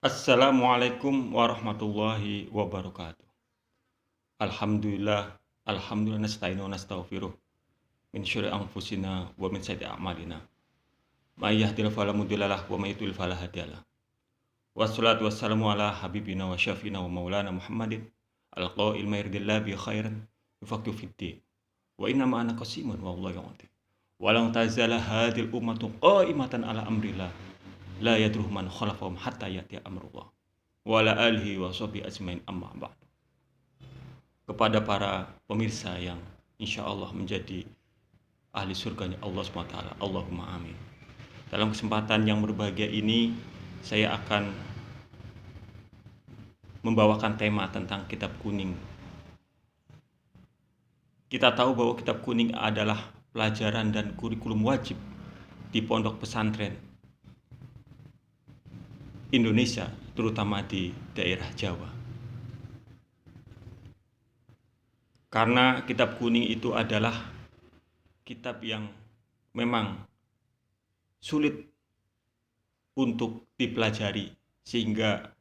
Assalamualaikum warahmatullahi wabarakatuh. Alhamdulillah, alhamdulillah nasta'inu wa nastaghfiruh min syururi anfusina wa min sayyiati a'malina. May yahdihillahu fala mudhillalah wa may yudhlil fala hadiyalah. Wassalatu wassalamu ala habibina wa syafiina wa maulana Muhammadin al-qail may yuridillahu bi khairan yufaqihu fid din. Wa inna ma ana qasimun wa Allahu ya'ti. Wa lan tazala hadhil ummatu qa'imatan ala amrillah la yadruhu man khalafahum hatta ya'ti amrullah. Wa ala alihi wa sahbihi ajmain amma ba'd. Kepada para pemirsa yang insya Allah menjadi ahli surganya Allah SWT, Allahumma amin. Dalam kesempatan yang berbahagia ini, saya akan membawakan tema tentang kitab kuning. Kita tahu bahwa kitab kuning adalah pelajaran dan kurikulum wajib di pondok pesantren Indonesia, terutama di daerah Jawa. Karena kitab kuning itu adalah kitab yang memang sulit untuk dipelajari, sehingga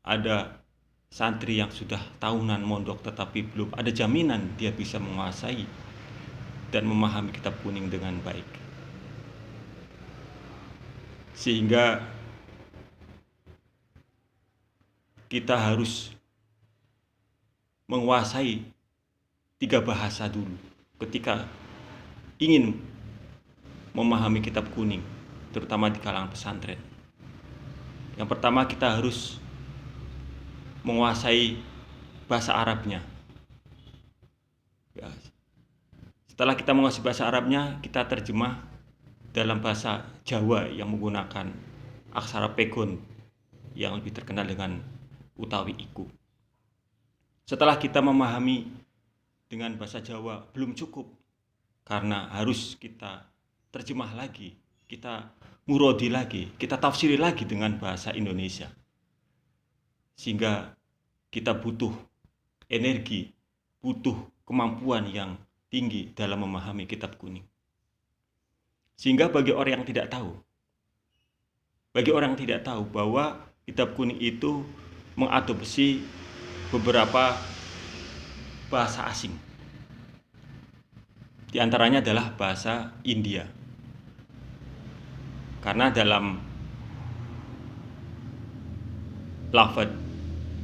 ada santri yang sudah tahunan mondok tetapi belum ada jaminan dia bisa menguasai dan memahami kitab kuning dengan baik. Sehingga kita harus menguasai 3 bahasa dulu ketika ingin memahami kitab kuning, terutama di kalangan pesantren. Yang pertama, kita harus menguasai bahasa Arabnya. Ya. Setelah kita menguasai bahasa Arabnya, kita terjemah dalam bahasa Jawa yang menggunakan aksara pegon yang lebih terkenal dengan utawi iku. Setelah kita memahami dengan bahasa Jawa belum cukup, karena harus kita terjemah lagi, kita murodi lagi, kita tafsiri lagi dengan bahasa Indonesia. Sehingga kita butuh energi, butuh kemampuan yang tinggi dalam memahami kitab kuning. Sehingga bagi orang yang tidak tahu bahwa kitab kuning itu mengadopsi beberapa bahasa asing. Di antaranya adalah bahasa India. Karena dalam lafaz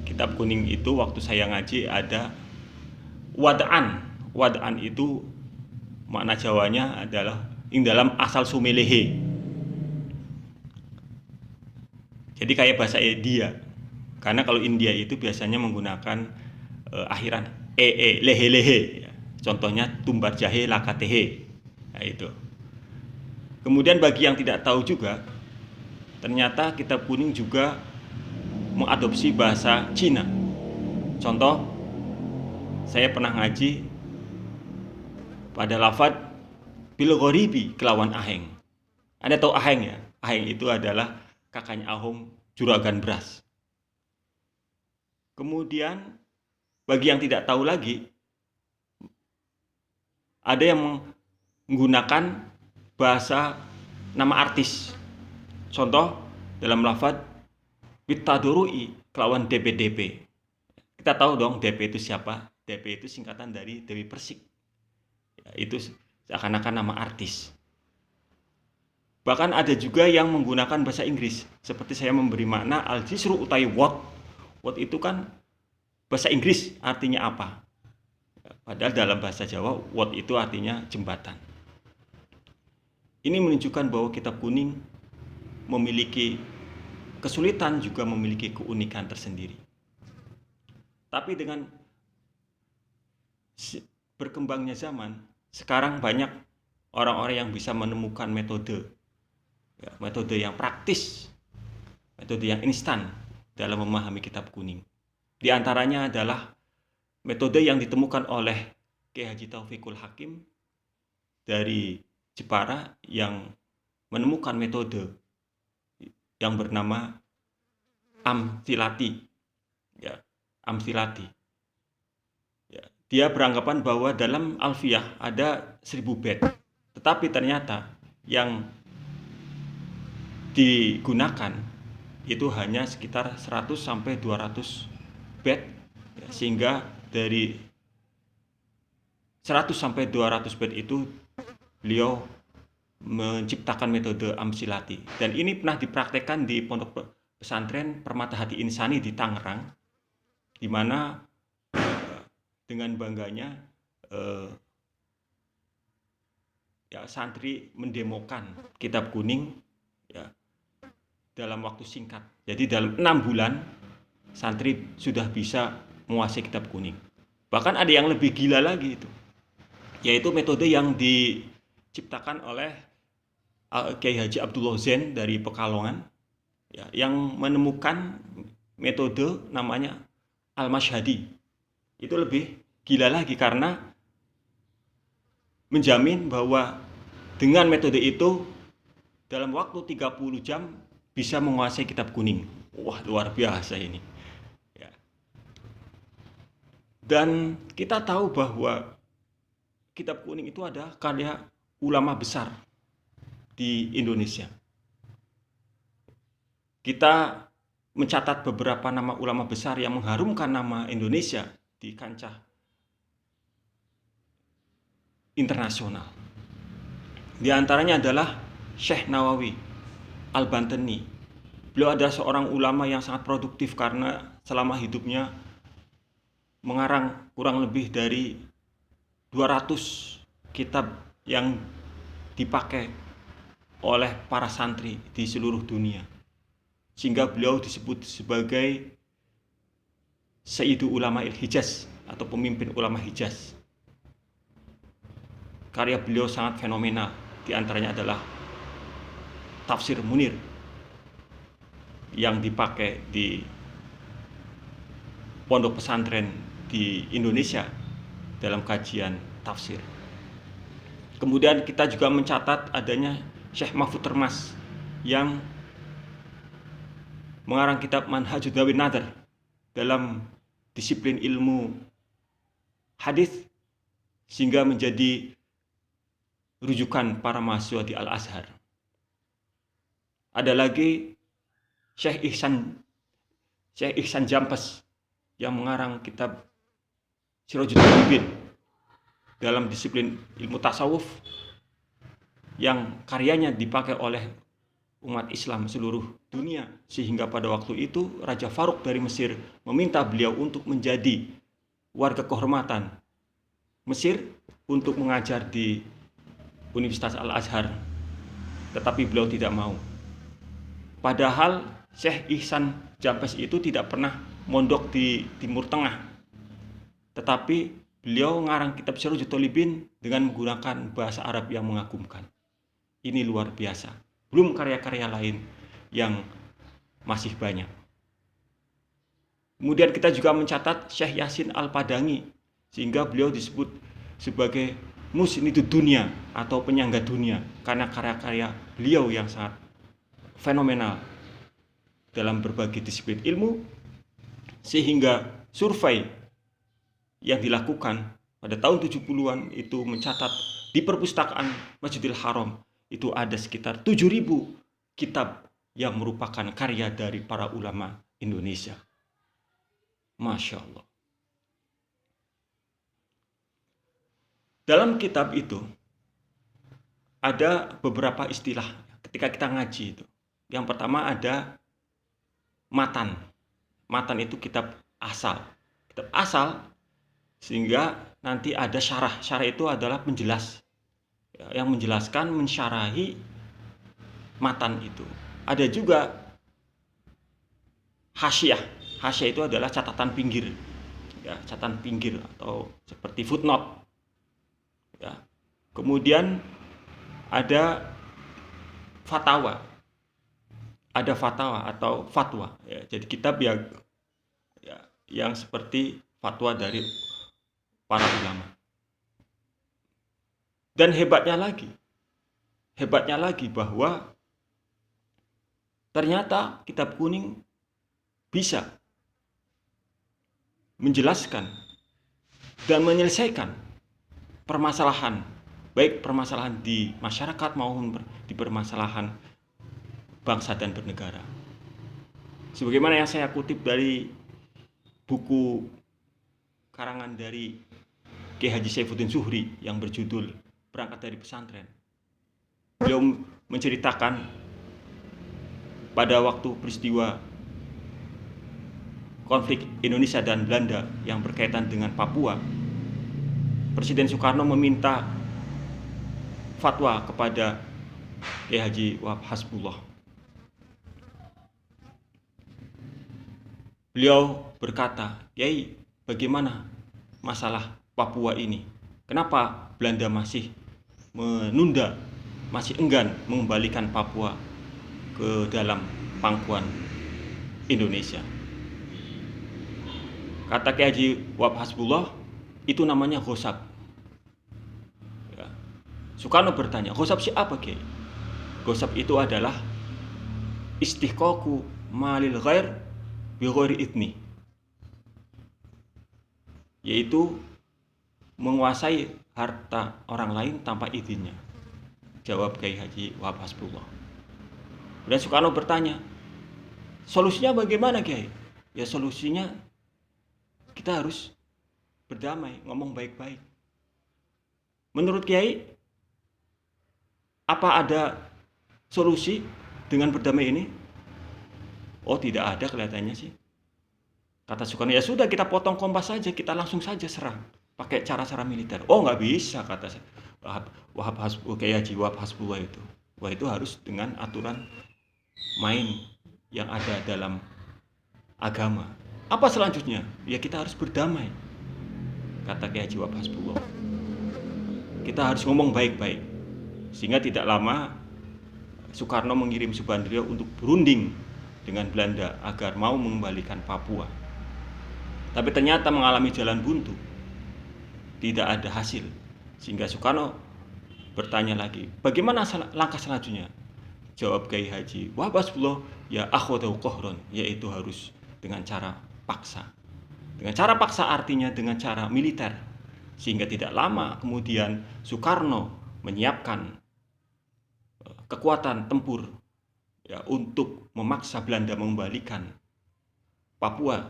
kitab kuning itu waktu saya ngaji ada wad'an. Wad'an itu makna Jawanya adalah ing dalam asal sumelehe. Jadi kayak bahasa India. Karena kalau India itu biasanya menggunakan akhiran lehe. Contohnya tumbar jahe lakatehe. Nah, itu. Kemudian bagi yang tidak tahu juga, ternyata kitab kuning juga mengadopsi bahasa Cina. Contoh, saya pernah ngaji pada lafaz bil ghoribi kelawan aheng. Anda tahu aheng ya? Aheng itu adalah kakaknya Ahong, juragan beras. Kemudian bagi yang tidak tahu lagi, ada yang menggunakan bahasa nama artis. Contoh dalam lafaz bitadurui kelawan DP. Kita tahu dong DP itu siapa? DP itu singkatan dari Dewi Persik. Ya, itu seakan-akan nama artis. Bahkan ada juga yang menggunakan bahasa Inggris. Seperti saya memberi makna al-jisru utai what. What itu kan bahasa Inggris, artinya apa? Padahal dalam bahasa Jawa, what itu artinya jembatan. Ini menunjukkan bahwa kitab kuning memiliki kesulitan, juga memiliki keunikan tersendiri. Tapi dengan berkembangnya zaman, sekarang banyak orang-orang yang bisa menemukan metode yang praktis, metode yang instan dalam memahami kitab kuning. Di antaranya adalah metode yang ditemukan oleh Kiai Haji Taufikul Hakim dari Jepara, yang menemukan metode yang bernama Amthilati. Ya, Amthilati. Ya, dia beranggapan bahwa dalam Alfiyah ada 1000 bait. Tetapi ternyata yang digunakan itu hanya sekitar 100 sampai 200 bed, ya, sehingga dari 100 sampai 200 bed itu beliau menciptakan metode Amsilati, dan ini pernah dipraktekkan di pondok pesantren Permata Hati Insani di Tangerang, di mana dengan bangganya ya, santri mendemokan kitab kuning ya, dalam waktu singkat. Jadi dalam 6 bulan santri sudah bisa menguasai kitab kuning. Bahkan ada yang lebih gila lagi itu, yaitu metode yang diciptakan oleh Kiai Haji Abdullah Zain dari Pekalongan, ya, yang menemukan metode namanya Al-Mashhadi. Itu lebih gila lagi karena menjamin bahwa dengan metode itu dalam waktu 30 jam bisa menguasai kitab kuning. Wah, luar biasa ini. Ya. Dan kita tahu bahwa kitab kuning itu ada karya ulama besar di Indonesia. Kita mencatat beberapa nama ulama besar yang mengharumkan nama Indonesia di kancah internasional. Di antaranya adalah Syekh Nawawi Al-Bantani. Beliau adalah seorang ulama yang sangat produktif karena selama hidupnya mengarang kurang lebih dari 200 kitab yang dipakai oleh para santri di seluruh dunia, sehingga beliau disebut sebagai Sayyidu Ulama Hijaz atau pemimpin ulama Hijaz. Karya beliau sangat fenomenal, di antaranya adalah Tafsir Munir yang dipakai di pondok pesantren di Indonesia dalam kajian tafsir. Kemudian kita juga mencatat adanya Syekh Mahfud Termas yang mengarang kitab Manhajud Dawin Nadar dalam disiplin ilmu hadis, sehingga menjadi rujukan para mahasiswa di Al-Azhar. Ada lagi Syekh Ihsan Jampes yang mengarang kitab Sirajul Talibin dalam disiplin ilmu tasawuf, yang karyanya dipakai oleh umat Islam seluruh dunia, sehingga pada waktu itu Raja Faruk dari Mesir meminta beliau untuk menjadi warga kehormatan Mesir untuk mengajar di Universitas Al-Azhar, tetapi beliau tidak mau. Padahal Syekh Ihsan Jampes itu tidak pernah mondok di Timur Tengah, tetapi beliau ngarang kitab Sirajul Talibin dengan menggunakan bahasa Arab yang mengagumkan. Ini luar biasa. Belum karya-karya lain yang masih banyak. Kemudian kita juga mencatat Syekh Yasin Al-Padangi, sehingga beliau disebut sebagai musnidud dunia atau penyangga dunia karena karya-karya beliau yang sangat fenomenal dalam berbagai disiplin ilmu, sehingga survei yang dilakukan pada tahun 70-an itu mencatat di perpustakaan Masjidil Haram itu ada sekitar 7.000 kitab yang merupakan karya dari para ulama Indonesia. Masya Allah. Dalam kitab itu ada beberapa istilah ketika kita ngaji itu. Yang pertama ada matan. Matan itu kitab asal. Kitab asal, sehingga nanti ada syarah. Syarah itu adalah penjelas, yang menjelaskan, mensyarahi matan itu. Ada juga hasyiah. Hasyiah itu adalah catatan pinggir, ya, catatan pinggir atau seperti footnote. Ya. Kemudian ada fatwa. Ada fatwa atau fatwa. Ya, jadi kitab yang seperti fatwa dari para ulama. Dan hebatnya lagi bahwa ternyata kitab kuning bisa menjelaskan dan menyelesaikan permasalahan, baik permasalahan di masyarakat maupun di permasalahan bangsa dan bernegara. Sebagaimana yang saya kutip dari buku karangan dari Kiai Haji Saifuddin Zuhri yang berjudul Berangkat dari Pesantren. Beliau menceritakan pada waktu peristiwa konflik Indonesia dan Belanda yang berkaitan dengan Papua, Presiden Soekarno meminta fatwa kepada Kiai Haji Wahab Hasbullah. Beliau berkata, "Kiai, bagaimana masalah Papua ini? Kenapa Belanda masih menunda, masih enggan mengembalikan Papua ke dalam pangkuan Indonesia?" Kata Kiai Haji Wahab Hasbullah, itu namanya ghosab. Ya. Soekarno bertanya, ghosab siapa, Kiai? Ghosab itu adalah istihqaqu malil ghair bi ghairi idni, yaitu menguasai harta orang lain tanpa izinnya. Jawab Kiai Haji Wahab Hasbullah. Dan Soekarno bertanya, solusinya bagaimana, Kiai? Ya solusinya kita harus berdamai, ngomong baik-baik. Menurut Kiai, apa ada solusi dengan berdamai ini? Oh, tidak ada kelihatannya sih. Kata Soekarno, ya sudah kita potong kompas saja, kita langsung saja serang pakai cara-cara militer. Oh, nggak bisa, kata Kiai Haji Wahab Hasbullah itu. Wah, itu harus dengan aturan main yang ada dalam agama. Apa selanjutnya? Ya kita harus berdamai, kata Kiai Haji Wahab Hasbullah. Kita harus ngomong baik-baik. Sehingga tidak lama Soekarno mengirim Subandrio untuk berunding dengan Belanda agar mau mengembalikan Papua. Tapi ternyata mengalami jalan buntu, tidak ada hasil. Sehingga Soekarno bertanya lagi, bagaimana langkah selanjutnya? Jawab Kiai Haji Wahab Hasbullah, ya akhwadahu qahron, yaitu harus dengan cara paksa. Dengan cara paksa artinya dengan cara militer. Sehingga tidak lama kemudian Soekarno menyiapkan kekuatan tempur ya, untuk memaksa Belanda mengembalikan Papua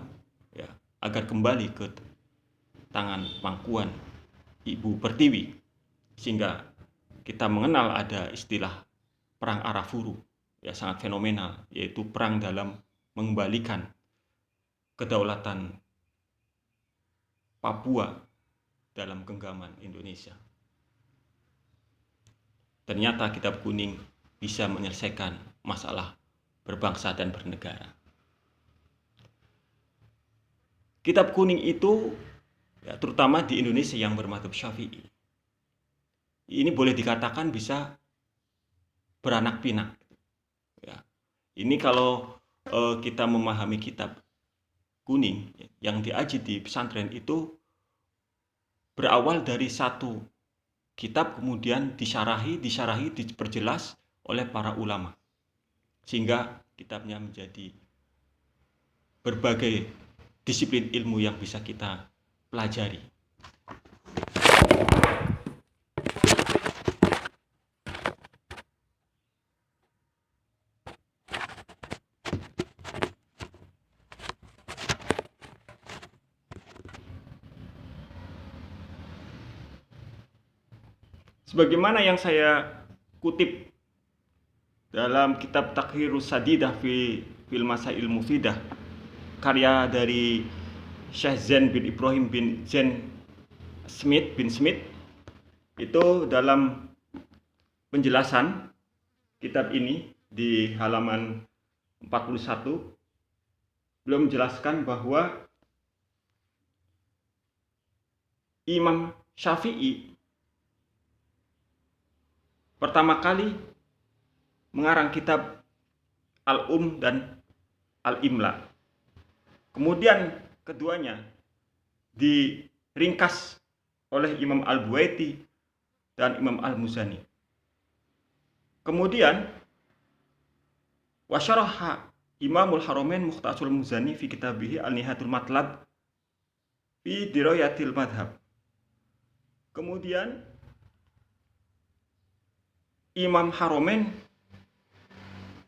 ya, agar kembali ke tangan pangkuan Ibu Pertiwi. Sehingga kita mengenal ada istilah Perang Arafuru ya, sangat fenomenal, yaitu perang dalam mengembalikan kedaulatan Papua dalam genggaman Indonesia. Ternyata Kitab Kuning bisa menyelesaikan masalah berbangsa dan bernegara. Kitab Kuning itu ya, terutama di Indonesia yang bermadzhab Syafi'i, ini boleh dikatakan bisa beranak pinak. Ya. Ini kalau kita memahami Kitab Kuning yang diaji di pesantren itu berawal dari satu kitab, kemudian disyarahi, diperjelas oleh para ulama. Sehingga kitabnya menjadi berbagai disiplin ilmu yang bisa kita pelajari. Sebagaimana yang saya kutip dalam kitab Takhirus Sadidah fil Masail Mufidah, karya dari Syekh Zain bin Ibrahim bin Zain bin Smith, itu dalam penjelasan kitab ini di halaman 41, beliau menjelaskan bahwa Imam Syafi'i pertama kali mengarang kitab dan Al-Imla. Kemudian keduanya diringkas oleh Imam Al-Buaiti dan Imam Al-Muzani. Kemudian wasyaraha Imamul Haramain Mukhtasul Muzani fi kitabihi Al-Nihayatul Matlab fi Dirayatil Madhab. Kemudian Imam Haramain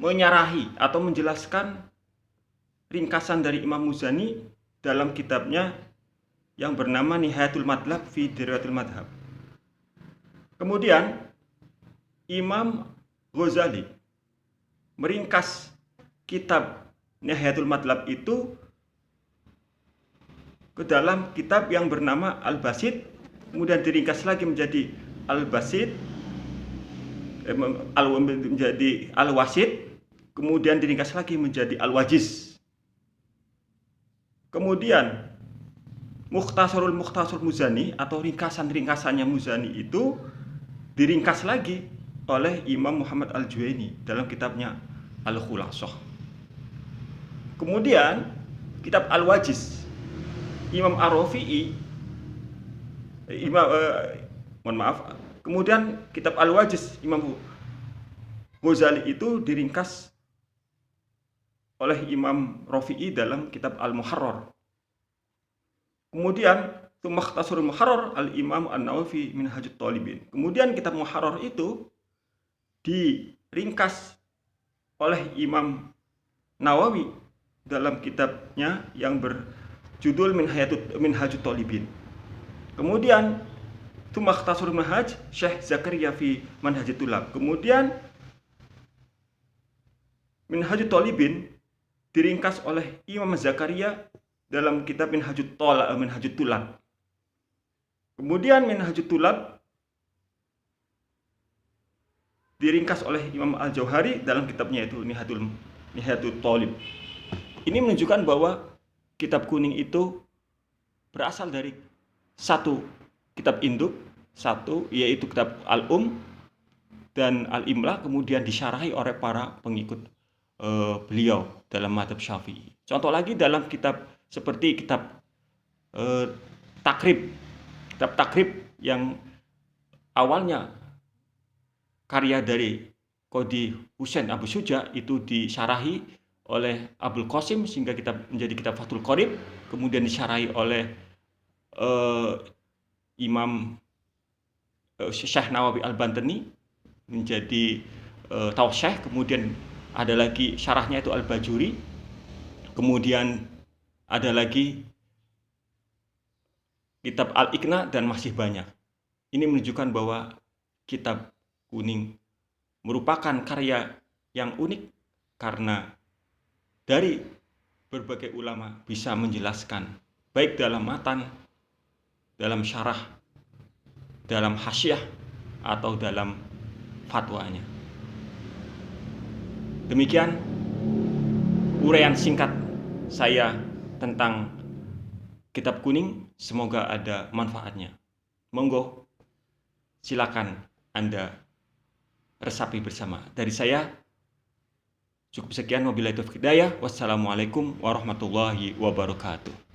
menyarahi atau menjelaskan ringkasan dari Imam Muzani dalam kitabnya yang bernama Nihayatul Madlab fi Dirayatul Madhab. Kemudian Imam Ghazali meringkas kitab Nihayatul Madlab itu ke dalam kitab yang bernama Al-Basit, kemudian diringkas lagi menjadi Al-Basit, menjadi Al-Wasit, kemudian diringkas lagi menjadi Al-Wajiz. Kemudian Mukhtasarul Muzani atau ringkasan-ringkasannya Muzani itu diringkas lagi oleh Imam Muhammad Al-Juwaini dalam kitabnya Al-Khulasah. Kemudian kitab Al-Wajiz Imam Ar-Rafi'i, kemudian kitab Al-Wajiz Imam Ghazali itu diringkas oleh Imam Rafi'i dalam kitab Al-Muharrar. Kemudian Mukhtasarul Muharrar Al-Imam An-Nawawi Minhajut Thalibin. Kemudian kitab Muharrar itu diringkas oleh Imam Nawawi dalam kitabnya yang berjudul Minhajut Thalibin. Kemudian Mukhtasarul Manhaj Syekh Zakaria fi Manhajut Tulab. Kemudian Minhajut Thalibin diringkas oleh Imam Zakaria dalam kitab Minhajut Tulab. Kemudian Minhajut Tulab diringkas oleh Imam Al-Jauhari dalam kitabnya itu Nihayatul Thalib. Ini menunjukkan bahwa kitab kuning itu berasal dari satu kitab induk, satu yaitu kitab dan Al-Imla, kemudian disyarahi oleh para pengikut beliau dalam mazhab Syafi'i. Contoh lagi dalam kitab seperti kitab Takrib. Kitab Takrib yang awalnya karya dari Qadhi Husain Abu Syuja itu disyarahi oleh Abul Qasim sehingga menjadi kitab Fathul Qorib, kemudian disyarahi oleh Imam Syekh Nawawi Al-Bantani menjadi Tawsyekh, kemudian ada lagi syarahnya itu Al-Bajuri, kemudian ada lagi kitab Al-Iqna, dan masih banyak. Ini menunjukkan bahwa kitab kuning merupakan karya yang unik karena dari berbagai ulama bisa menjelaskan baik dalam matan, dalam syarah, dalam hasyiah, atau dalam fatwanya. Demikian uraian singkat saya tentang kitab kuning, semoga ada manfaatnya. Monggo silakan Anda resapi bersama. Dari saya cukup sekian, wabillahi taufiq hidayah. Wassalamualaikum warahmatullahi wabarakatuh.